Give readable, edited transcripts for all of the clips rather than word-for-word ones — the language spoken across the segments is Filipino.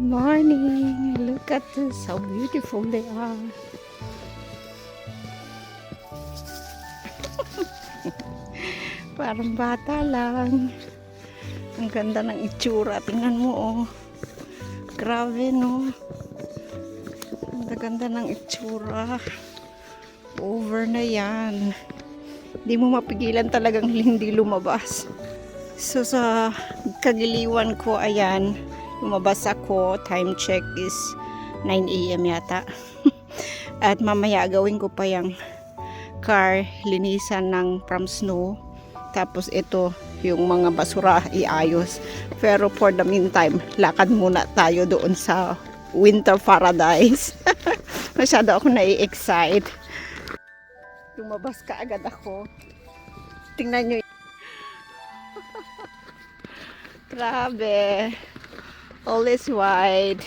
Morning! Look at this, how beautiful they are. Parang bata lang. Ang ganda ng itsura. Tingnan mo, oh. Grabe, no? Ang ganda ng itsura. Over na yan. Hindi mo mapigilan talagang hindi lumabas. So, sa kagiliwan ko, ayan, lumabas ako. Time check is 9 AM yata. At mamaya gawin ko pa yung car, linisan ng from snow. Tapos ito, yung mga basura iayos. Pero for the meantime, lakad muna tayo doon sa winter paradise. Masyado ako nai-excite. Lumabas ka agad ako. Tingnan nyo. Grabe. All is white.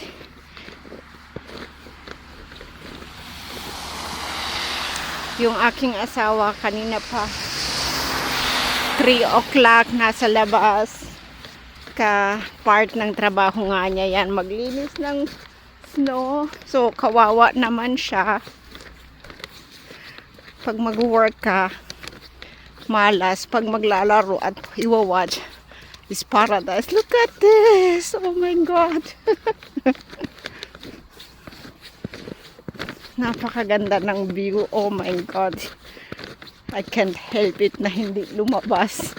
Yung aking asawa kanina pa 3 o'clock nasa labas ka part ng trabaho nga niya yan, maglinis ng snow. So kawawa naman siya pag mag-work ka, malas pag maglalaro at iwa-watch is paradise. Look at this, oh my god. Napakaganda ng view, oh my god. I can't help it na hindi lumabas.